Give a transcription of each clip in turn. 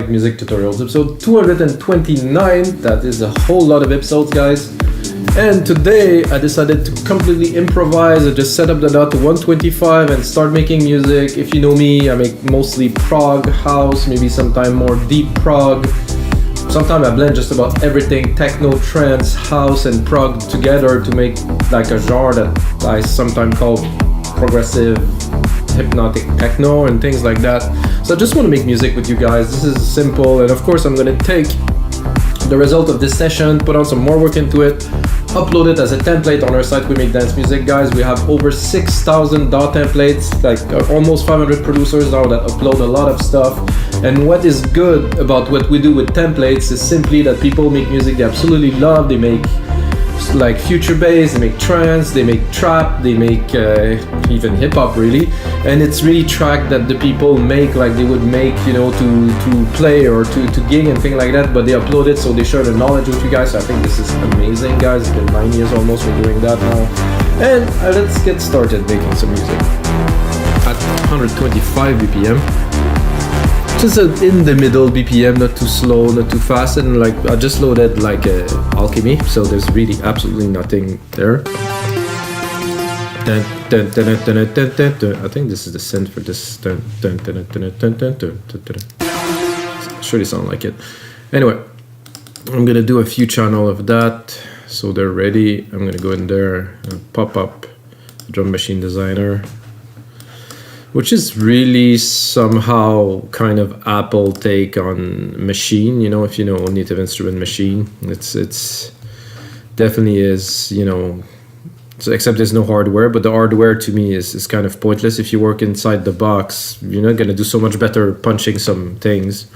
Electronic Music Tutorials, episode 229. That is a whole lot of episodes, guys. And today I decided to completely improvise. I just set up the DAW to 125 and start making music. If you know me, I make mostly prog, house, maybe sometime more deep prog. Sometimes I blend just about everything, techno, trance, house and prog together to make like a genre that I sometimes call progressive, hypnotic techno and things like that. So I just want to make music with you guys. This is simple, and of course I'm going to take the result of this session, put on some more work into it, upload it as a template on our site. We make dance music, guys. We have over 6,000 DAW templates, like almost 500 producers now that upload a lot of stuff. And what is good about what we do with templates is simply that people make music they absolutely love. They make like future bass, they make trance, they make trap, they make even hip hop, really. And it's really track that the people make like they would make, you know, to play or to gig and things like that, but they upload it so they share the knowledge with you guys. So I think this is amazing, guys. It's been 9 years almost we're doing that now. And let's get started making some music at 125 BPM. Just in the middle BPM, not too slow, not too fast, and like I just loaded like Alchemy, so there's really absolutely nothing there. I think this is the synth for this. Surely sound like it. Anyway, I'm gonna do a few channels of that, so they're ready. I'm gonna go in there and pop up Drum Machine Designer, which is really somehow kind of Apple take on Machine, you know, if you know Native Instrument Machine. It's definitely is, you know, so except there's no hardware, but the hardware to me is kind of pointless. If you work inside the box, you're not gonna do so much better punching some things.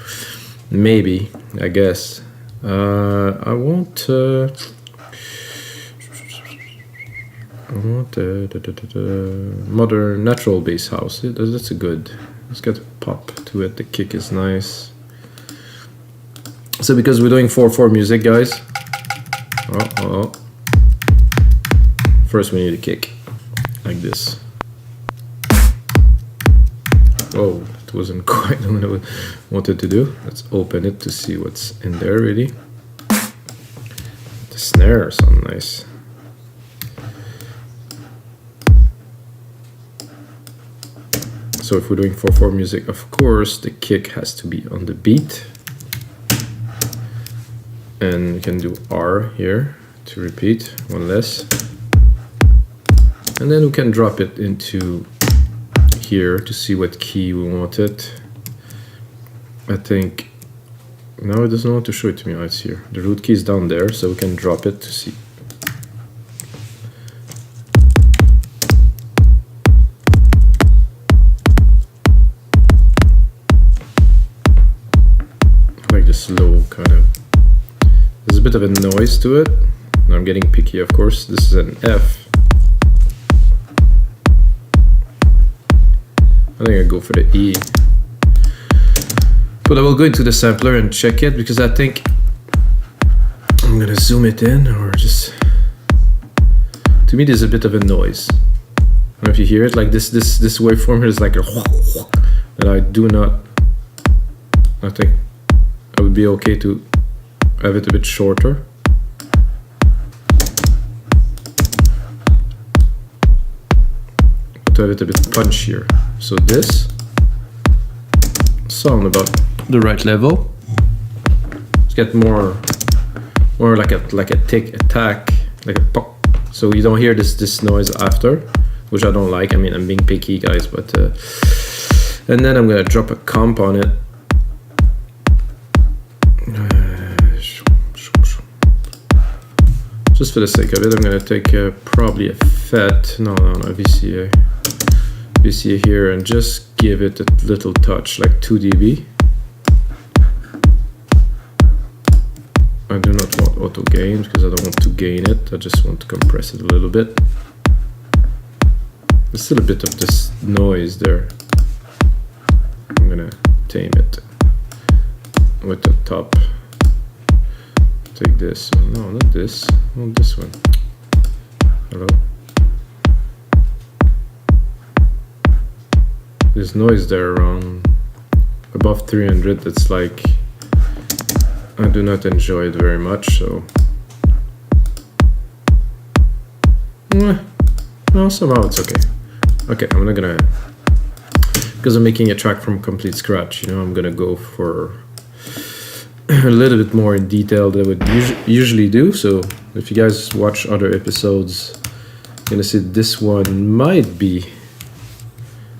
Maybe, I guess. I want modern natural bass house. That's a good. Let's get a pop to it. The kick is nice. So because we're doing 4/4 music, guys. First we need a kick like this. Oh, it wasn't quite what I wanted to do. Let's open it to see what's in there. Really, the snare sounds nice. So if we're doing 4/4 music, of course, the kick has to be on the beat. And we can do R here to repeat, one less. And then we can drop it into here to see what key we want it. I think, no, it doesn't want to show it to me. Oh, it's here. The root key is down there, so we can drop it to see. Slow kind of. There's a bit of a noise to it. And I'm getting picky, of course. This is an F. I think I go for the E. But I will go into the sampler and check it because I think I'm gonna zoom it in or just. To me, there's a bit of a noise. I don't know if you hear it. Like this waveform here is like a that I do not. I think. It would be okay to have it a bit shorter. To have it a bit punchier. So this sound about the right level. Let's get more like a tick attack, like a pop. So you don't hear this noise after, which I don't like. I mean, I'm being picky, guys, but and then I'm gonna drop a comp on it. Just for the sake of it, I'm gonna take probably a FET, no, VCA here, and just give it a little touch, like 2 dB. I do not want auto gain because I don't want to gain it. I just want to compress it a little bit. There's still a bit of this noise there. I'm gonna tame it with the top. Take this. No, not this. Not this one. Hello. There's noise there around above 300. That's like I do not enjoy it very much, so no, somehow it's okay. Okay, I'm not gonna, because I'm making a track from complete scratch, you know, I'm gonna go for a little bit more in detail than I would usually do. So if you guys watch other episodes, you're gonna see this one might be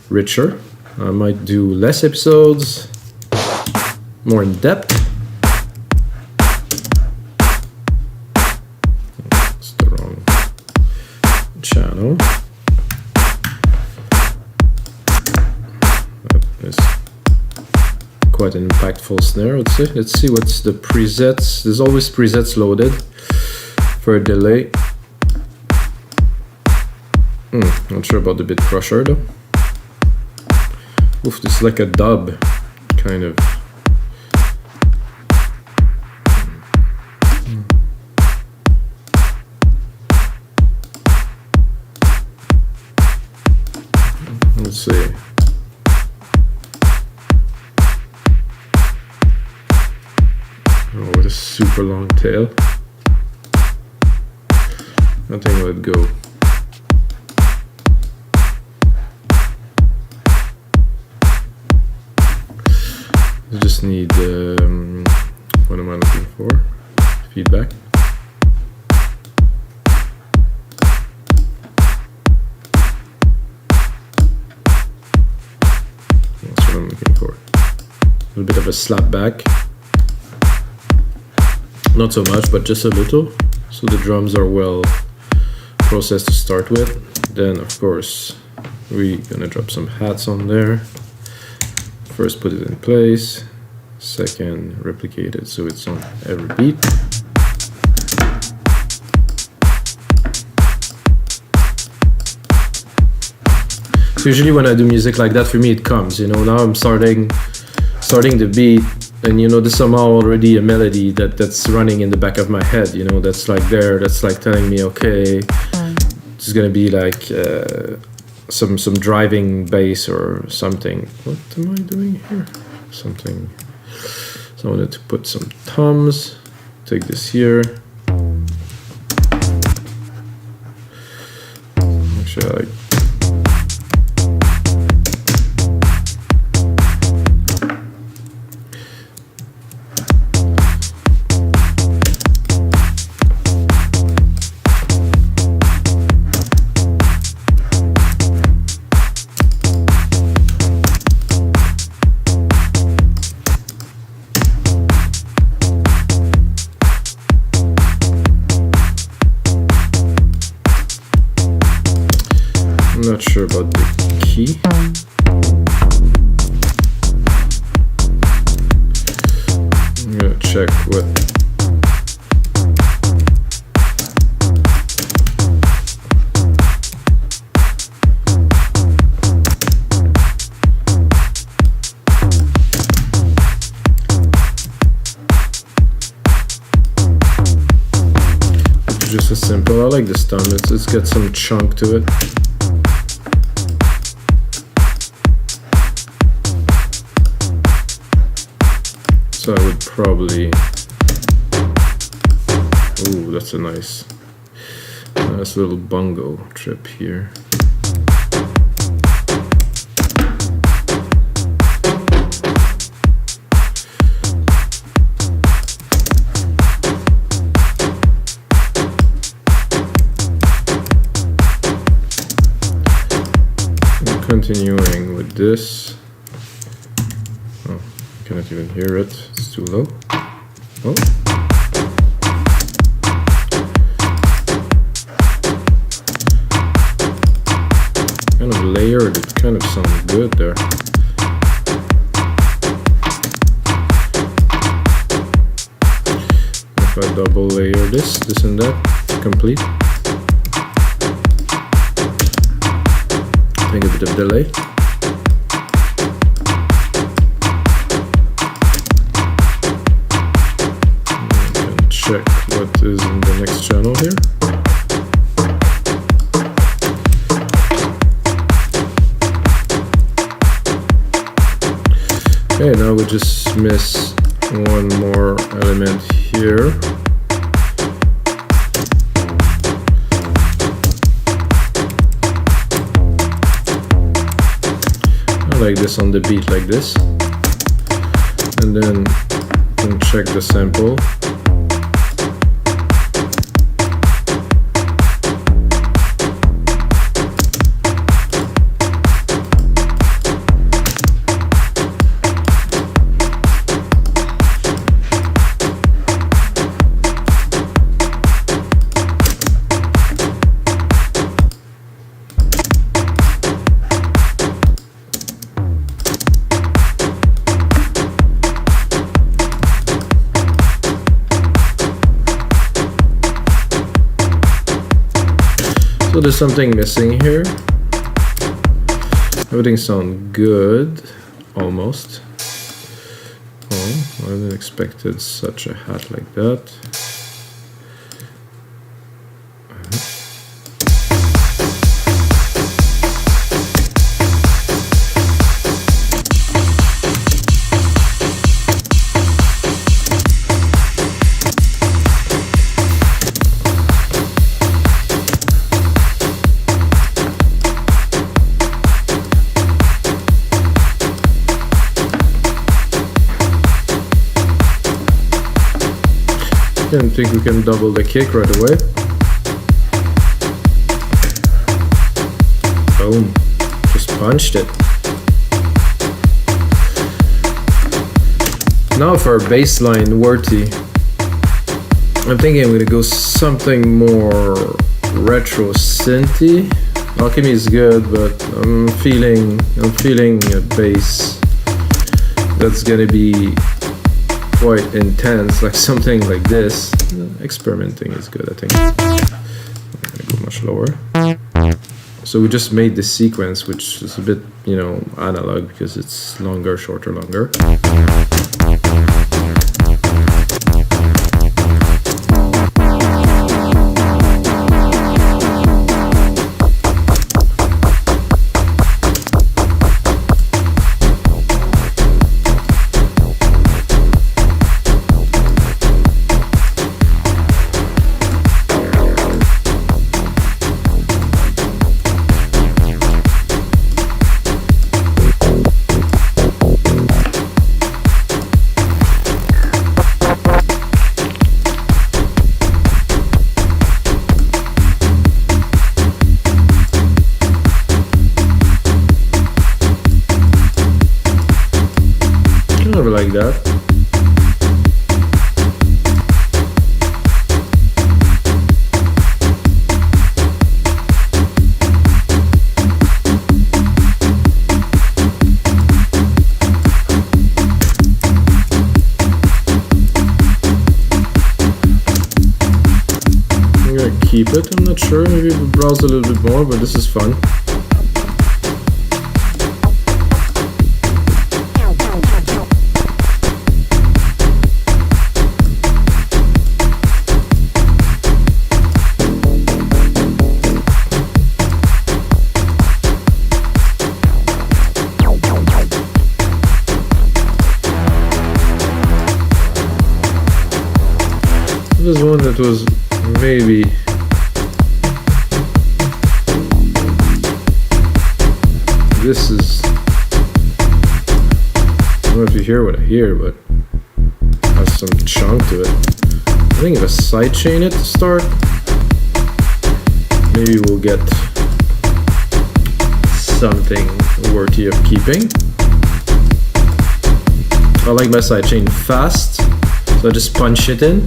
richer. I might do less episodes, more in depth. It's the wrong channel. That is quite an impactful snare, I would say. Let's see what's the presets. There's always presets loaded for a delay. Not sure about the bit crusher though. Oof, it's like a dub, kind of. Let's see. Oh, what a super long tail. I think I would go. I just need, what am I looking for? Feedback. That's what I'm looking for. A little bit of a slap back. Not so much, but just a little. So the drums are well processed to start with. Then, of course, we're gonna drop some hats on there. First put it in place, second replicate it so it's on every beat. So usually when I do music like that, for me it comes, you know, now I'm starting the beat, and you know, there's somehow already a melody that's running in the back of my head, you know, that's like there, that's like telling me, okay, it's gonna be like some driving bass or something. What am I doing here? Something. So I wanted to put some toms. Take this here. Actually, I like. I'm not sure about the key. I'm gonna check what. It's just as simple. I like this thumb. It's got some chunk to it. So I would probably, ooh, that's a nice little bongo trip here. And continuing with this. Cannot even hear it, it's too low. Oh. Kind of layered, it kind of sounds good there. If I double layer this and that, complete. I think a bit of delay. Check what is in the next channel here. Okay, now we just miss one more element here. Like this on the beat, like this, and then you can check the sample. So there's something missing here. Everything sounds good, almost. Oh, I didn't expect such a hat like that. I don't think we can double the kick right away. Boom. Just punched it. Now for our bassline worthy. I'm thinking I'm gonna go something more retro synthy. Alchemy is good, but I'm feeling a bass that's gonna be quite intense, like something like this. Experimenting is good, I think. I'm gonna go much lower. So we just made this sequence, which is a bit, you know, analog because it's longer, shorter, longer. Like that. I'm gonna keep it, I'm not sure, maybe we'll browse a little bit more, but this is fun. This is one that was maybe this is, I don't know if you hear what I hear, but it has some chunk to it. I think if I sidechain it to start, maybe we'll get something worthy of keeping. I like my sidechain fast, so I just punch it in.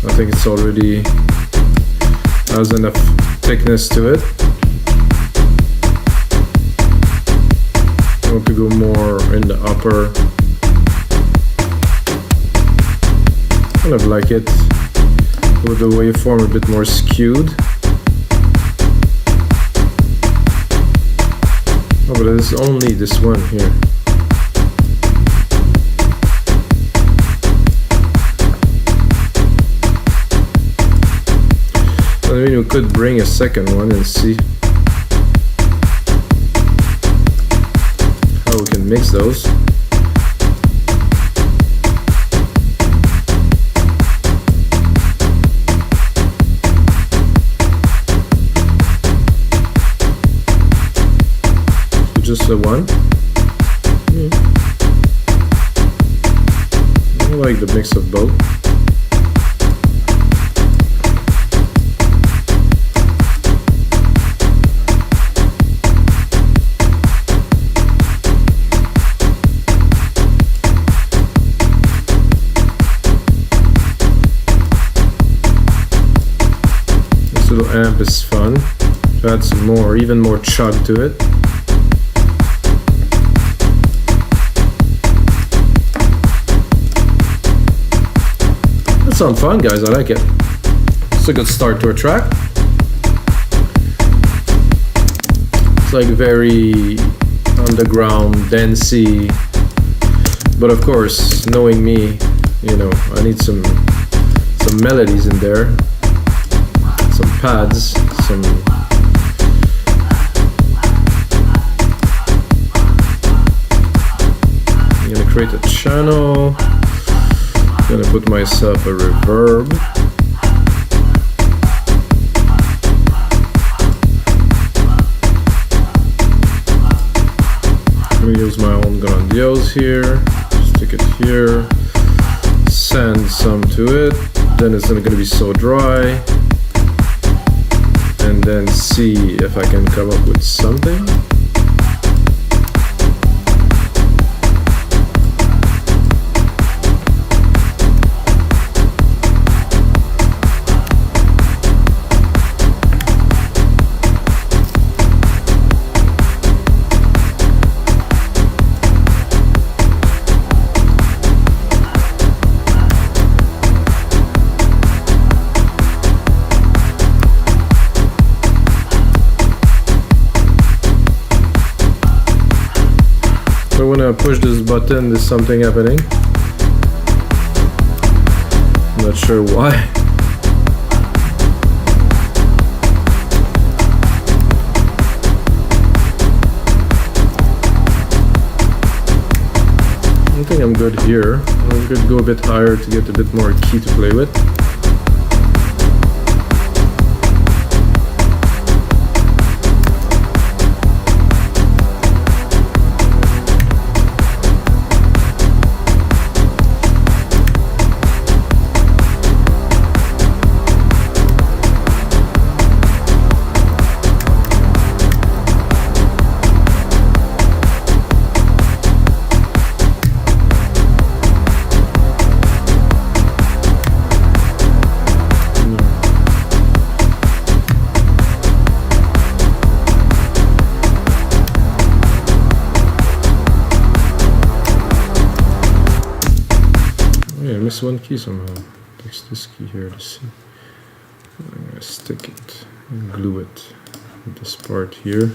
I think it's already has enough thickness to it. I want to go more in the upper. Kind of like it with the waveform a bit more skewed. Oh, but it's only this one here. I mean, we could bring a second one and see how we can mix those. Just the one. I like the mix of both. This little amp is fun. Add some more, even more chug to it. Sound fun, guys. I like it. It's a good start to a track. It's like very underground, dancey, but of course, knowing me, you know, I need some melodies in there, some pads, some. I'm gonna create a channel. Gonna put myself a reverb. I'm gonna use my own grandiose here. Stick it here. Sand some to it. Then it's not gonna be so dry. And then see if I can come up with something. So when I push this button, there's something happening. I'm not sure why. I think I'm good here. I'm going to go a bit higher to get a bit more key to play with. Miss one key somehow. Fix this key here to see. I'm gonna stick it and glue it with this part here.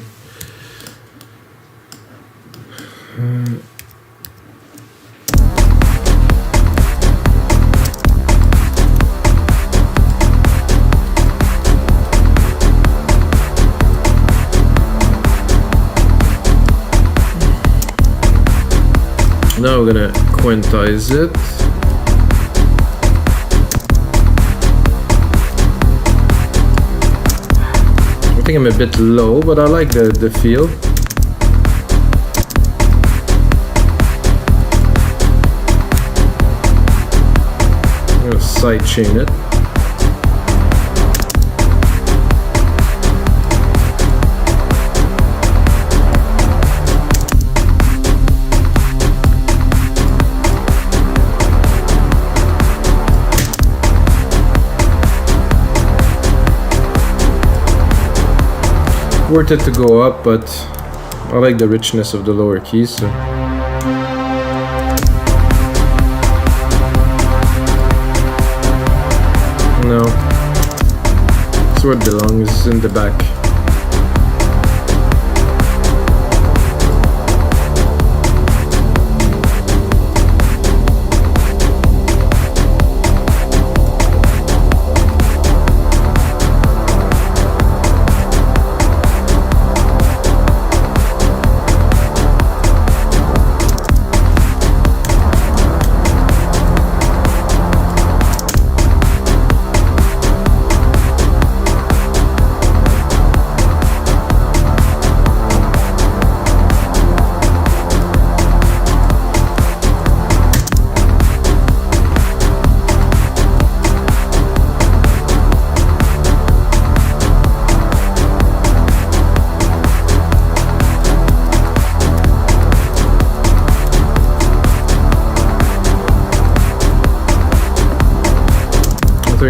Now we're gonna quantize it. I think I'm a bit low, but I like the feel. I'm gonna side chain it. Worth it to go up, but I like the richness of the lower keys. So. No, it's where it belongs, in the back.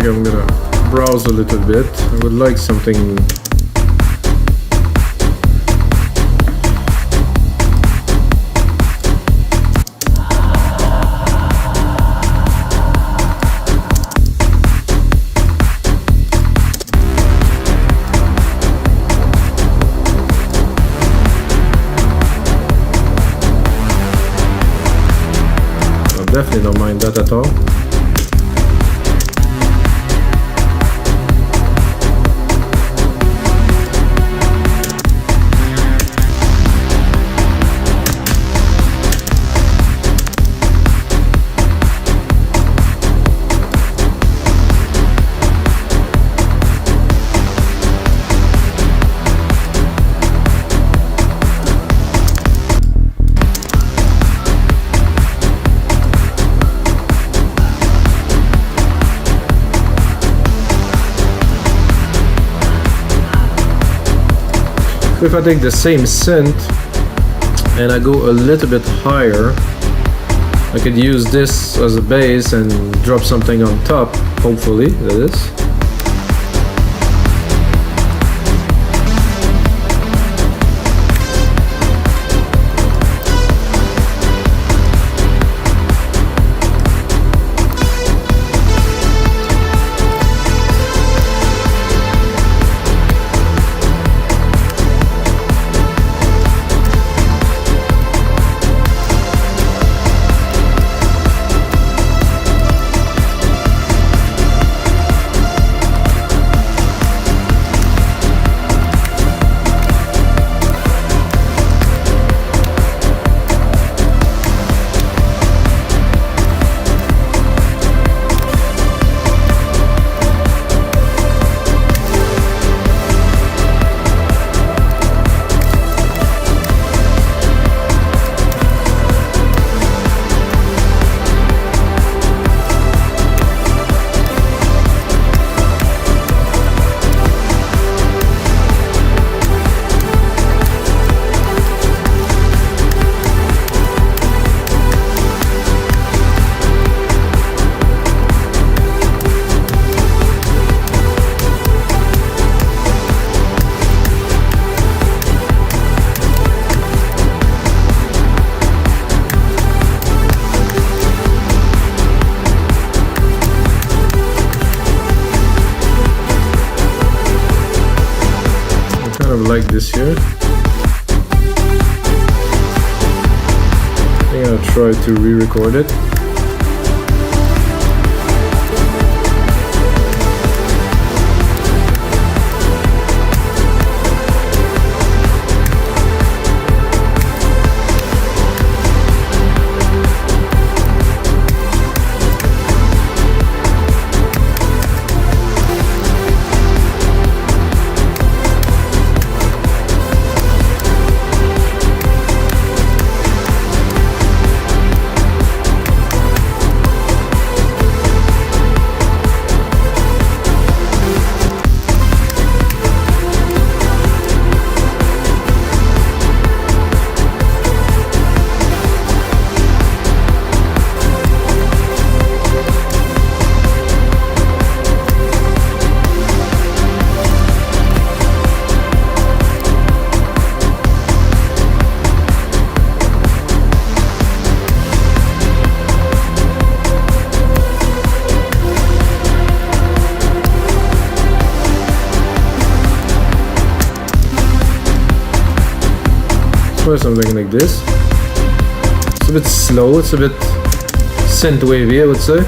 like I'm gonna browse a little bit. I would like something. Definitely don't mind that at all. If I take the same synth and I go a little bit higher, I could use this as a bass and drop something on top, hopefully, that is. Like this here. I think I'll try to re-record it. Try something like this. It's a bit slow, it's a bit synthwavy, I would say.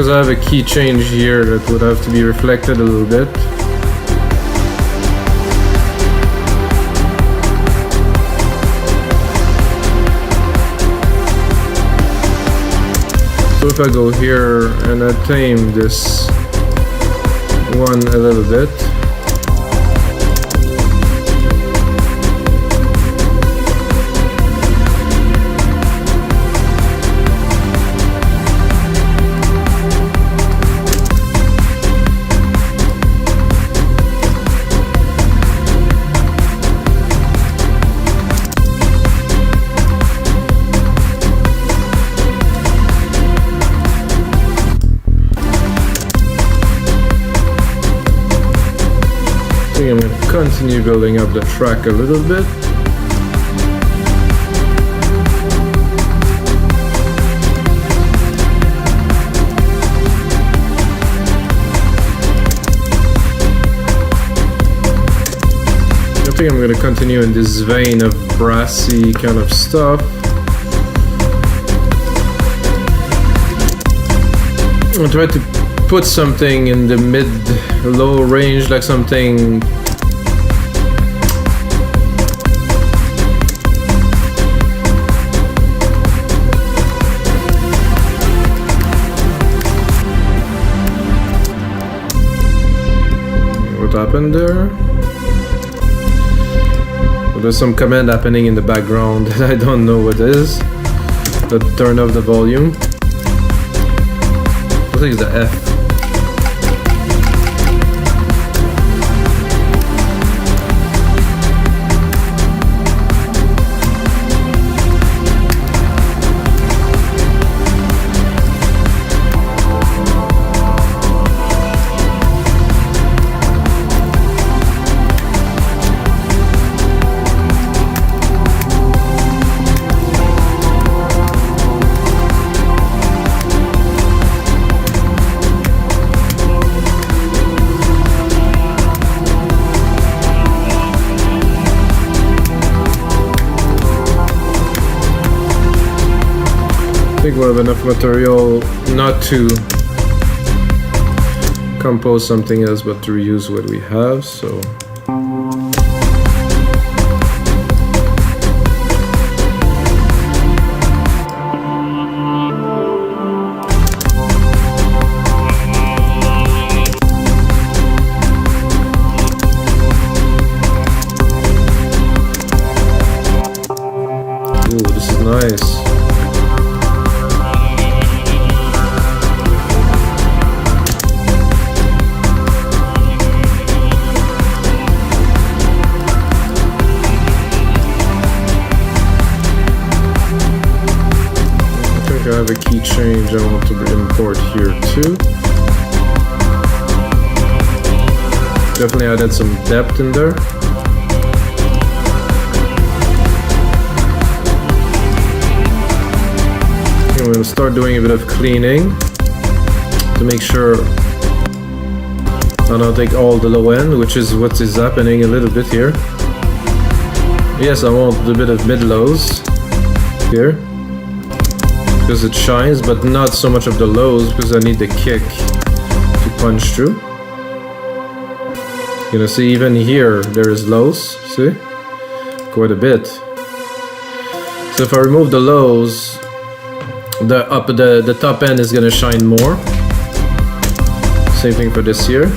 because I have a key change here that would have to be reflected a little bit. So if I go here and I tame this one a little bit, I'm going to continue building up the track a little bit. I think I'm going to continue in this vein of brassy kind of stuff. I'll try to put something in the mid-low range, like something what happened there? Well, there's some command happening in the background that I don't know what it is. But turn off the volume. I think it's the F. I think we'll have enough material not to compose something else but to reuse what we have, so ooh, this is nice. I have a key change I want to import here too. Definitely added some depth in there. I'm going to start doing a bit of cleaning to make sure I don't take all the low end, which is what is happening a little bit here. Yes, I want a bit of mid-lows here, because it shines, but not so much of the lows because I need the kick to punch through. You're gonna see even here there is lows, see? Quite a bit. So if I remove the lows, the top end is gonna shine more. Same thing for this here.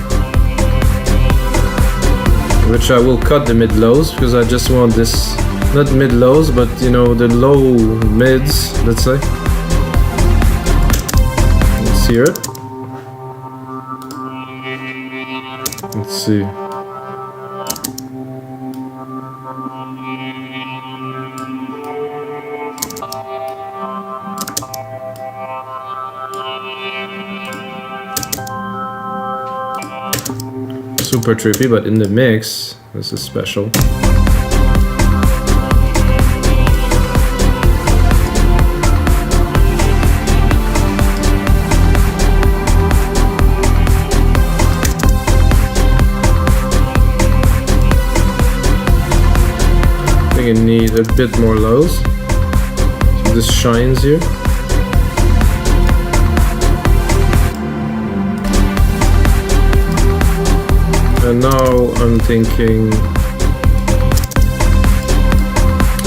Which I will cut the mid-lows because I just want this, not mid-lows, but you know, the low mids, let's say. Hear it. Let's see. Super trippy, but in the mix, this is special. I need a bit more lows. So this shines here. now I'm thinking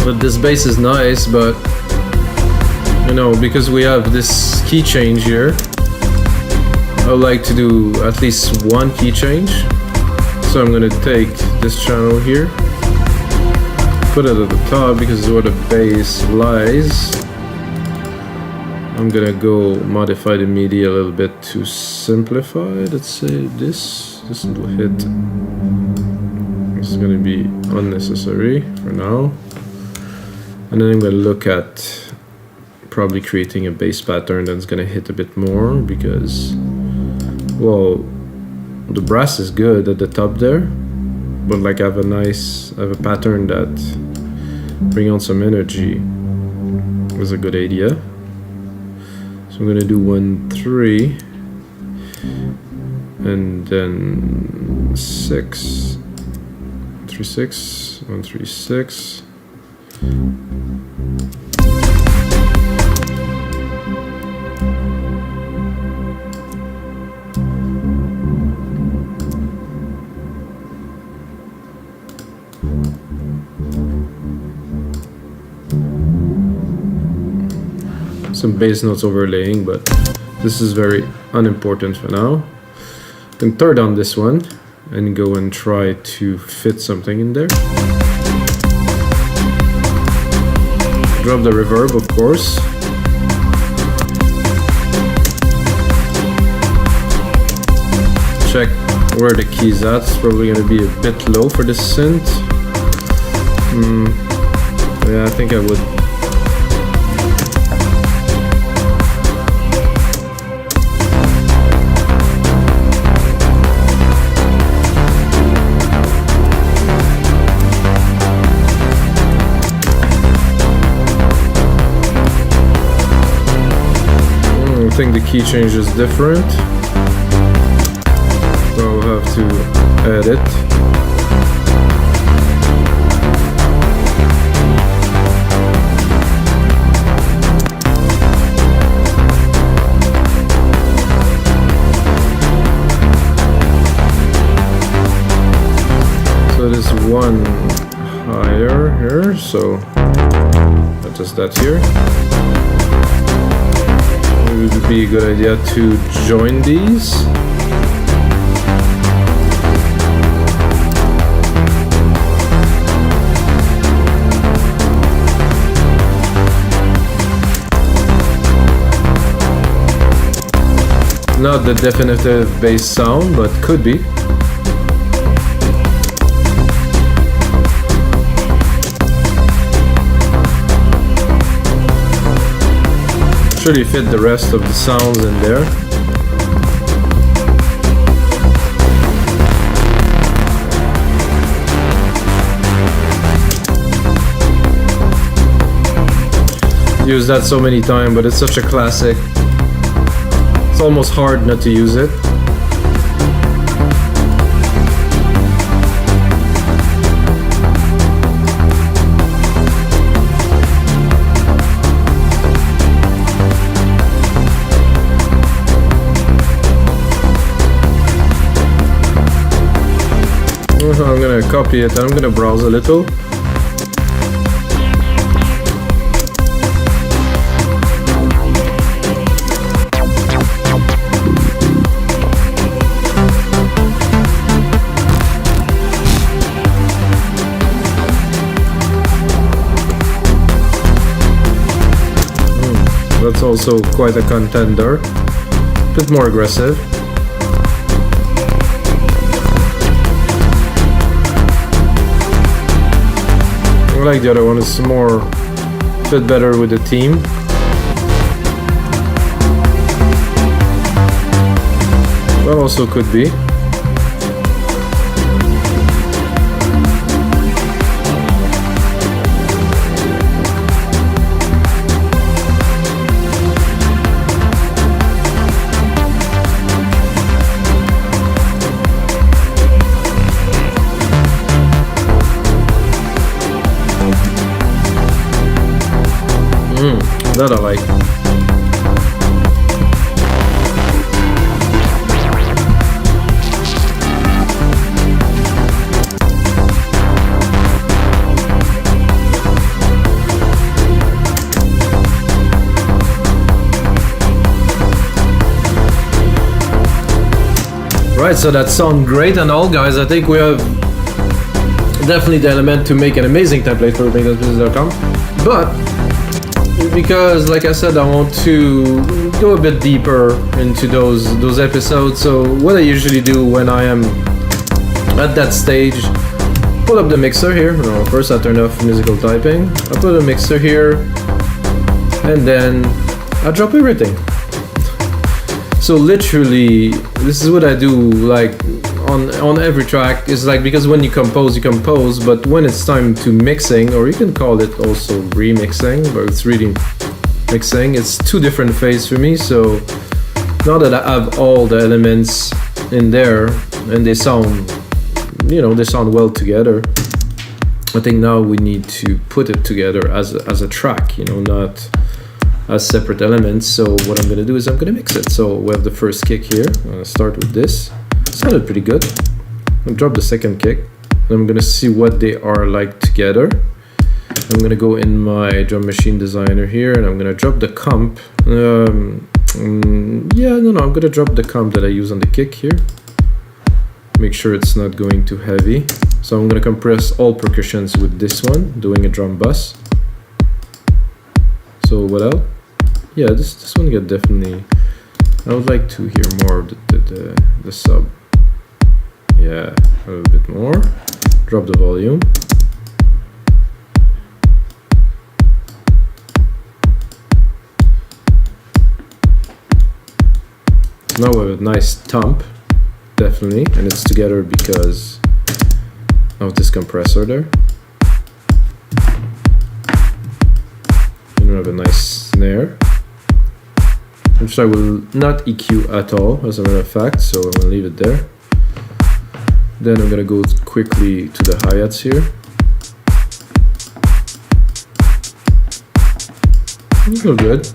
that this bass is nice, but you know, because we have this key change here, I would like to do at least one key change. So I'm gonna take this channel here, put it at the top because it's where the bass lies. I'm gonna go modify the MIDI a little bit to simplify. Let's say this will hit. This is gonna be unnecessary for now. And then I'm gonna look at probably creating a bass pattern that's gonna hit a bit more because, well, the brass is good at the top there, but like I have a pattern that bring on some energy is a good idea. So I'm gonna do 1 3 and then 6 3 6 1 3 6. Some bass notes overlaying, but this is very unimportant for now. You can turn on this one and go and try to fit something in there. Drop the reverb, of course. Check where the key's at. It's probably going to be a bit low for this synth. Yeah, I think I would. I think the key change is different, so I'll have to edit. So this one higher here, so adjust that here. It would be a good idea to join these. Not the definitive bass sound, but could be. Should fit the rest of the sounds in there. Use that so many times, but it's such a classic. It's almost hard not to use it. I'm gonna copy it and I'm gonna browse a little. That's also quite a contender. A bit more aggressive. I like the other one, it's more fit better with the theme. That also could be. That I like. Alright, so that sounds great and all, guys. I think we have definitely the element to make an amazing template for mixdown.com. But because, like I said, I want to go a bit deeper into those episodes. So what I usually do when I am at that stage, pull up the mixer here. No, first I turn off musical typing. I put a mixer here, and then I drop everything. So literally, this is what I do, like on every track. Is like, because when you compose, but when it's time to mixing, or you can call it also remixing, but it's really mixing. It's two different phases for me. So now that I have all the elements in there and they sound, they sound well together, I think now we need to put it together as a track, not as separate elements. So what I'm gonna do is I'm gonna mix it. So we have the first kick here. I'm gonna start with this. It sounded pretty good. I'm gonna drop the second kick. I'm gonna see what they are like together. I'm gonna go in my drum machine designer here, and I'm gonna drop the comp. I'm gonna drop the comp that I use on the kick here. Make sure it's not going too heavy. So I'm gonna compress all percussions with this one, doing a drum bus. So what else? Yeah, this one get definitely. I would like to hear more of the sub. Yeah, a little bit more. Drop the volume. Now we have a nice thump, definitely, and it's together because of this compressor there. And we have a nice snare, which I will not EQ at all, as a matter of fact, so I'm gonna leave it there. Then I'm gonna go quickly to the hi-hats here. It will good.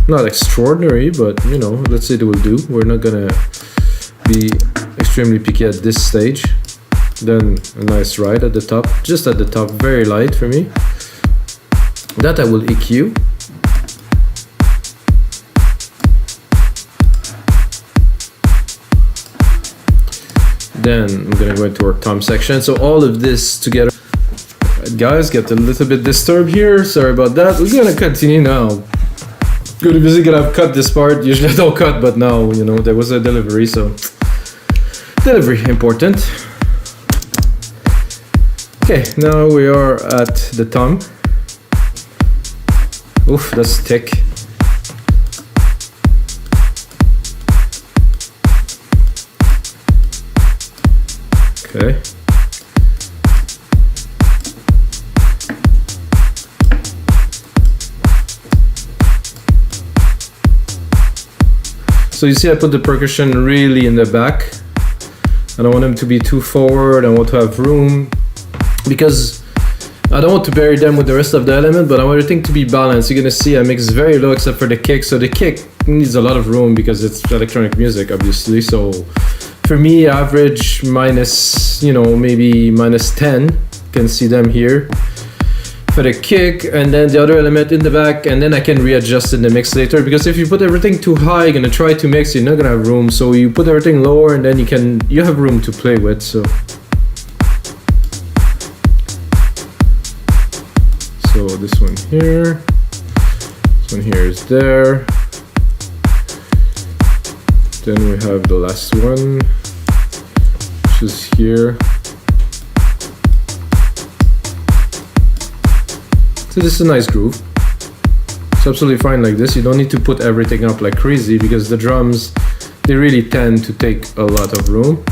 Not extraordinary, but let's say it will do. We're not gonna be extremely picky at this stage. Then a nice ride at the top, just at the top, very light for me. That I will EQ. Then I'm gonna go into our tom section. So all of this together. Right, guys, get a little bit disturbed here. Sorry about that. We're gonna continue now. Good busy, gonna cut this part. Usually I don't cut, but now there was a delivery, so delivery important. Okay, now we are at the tom. Oof, that's thick. Okay. So you see I put the percussion really in the back. I don't want them to be too forward. I want to have room, because I don't want to bury them with the rest of the element, but I want everything to be balanced. You're gonna see I mix very low except for the kick. So the kick needs a lot of room because it's electronic music, obviously. So for me, average minus, maybe minus 10. You can see them here for the kick, and then the other element in the back, and then I can readjust in the mix later, because if you put everything too high, you're gonna try to mix, you're not gonna have room. So you put everything lower, and then you have room to play with. So this one here, this one here is there. Then we have the last one, which is here. So this is a nice groove. It's absolutely fine like this. You don't need to put everything up like crazy, because the drums, they really tend to take a lot of room.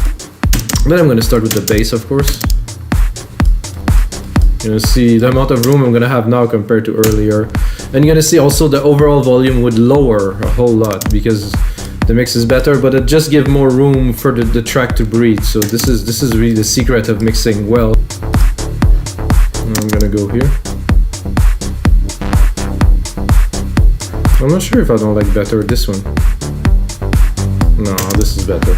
Then I'm going to start with the bass, of course. You're going to see the amount of room I'm going to have now compared to earlier. And you're going to see also the overall volume would lower a whole lot, because the mix is better, but it just gives more room for the track to breathe. So this is really the secret of mixing well. And I'm going to go here. I'm not sure if I don't like better this one. No, this is better.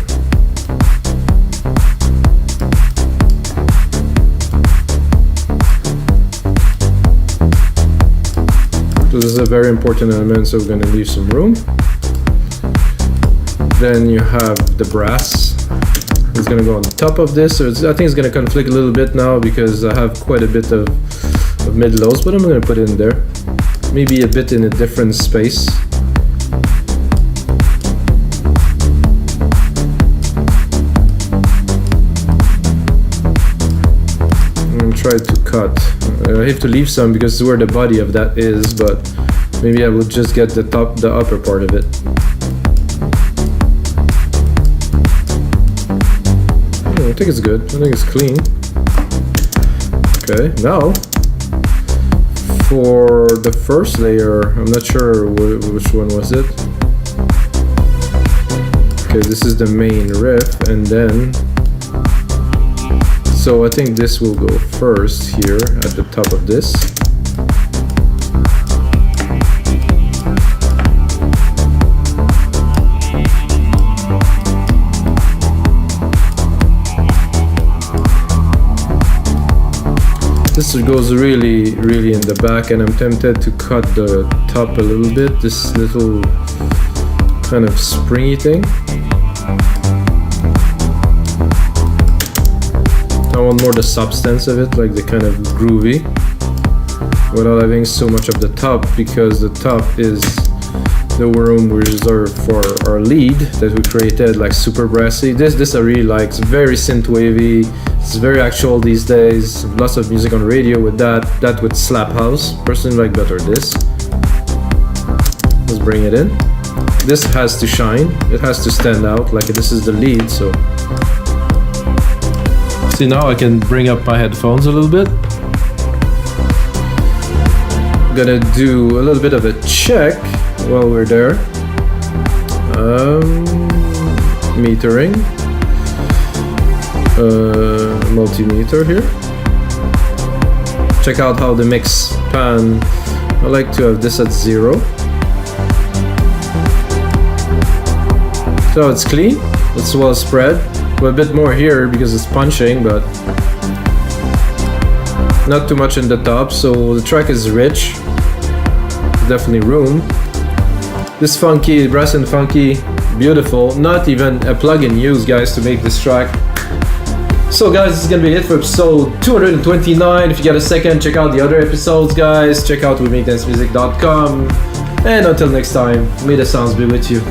So this is a very important element, so we're going to leave some room. Then you have the brass. it's gonna go on top of this, or I think it's gonna conflict a little bit now because I have quite a bit of mid-lows, but I'm gonna put it in there. Maybe a bit in a different space. Try to cut. I have to leave some because it's where the body of that is, but maybe I will just get the upper part of it. I think it's good. I think it's clean. Okay, now for the first layer, I'm not sure which one was it. Okay, this is the main riff, and then so I think this will go first here at the top of this. This goes really in the back, and I'm tempted to cut the top a little bit, this little kind of springy thing. I want more the substance of it, like the kind of groovy, without having so much of the top, because the top is the room reserved for our lead that we created, like super brassy. This I really like. It's very synthwavy. It's very actual these days. Lots of music on radio with that with slap house. Personally like better this. Let's bring it in. This has to shine. It has to stand out. Like this is the lead, so. See, now I can bring up my headphones a little bit. I'm gonna do a little bit of a check while we're there. Metering. Multimeter here. Check out how the mix pan, I like to have this at 0. So it's clean, it's well spread. A bit more here because it's punching, but not too much in the top, so the track is rich. Definitely room. This funky, brass and funky, beautiful. Not even a plugin used, guys, to make this track. So guys, this is gonna be it for episode 229. If you get a second, check out the other episodes, guys. Check out wemake dancemusic.com. And until next time, may the sounds be with you.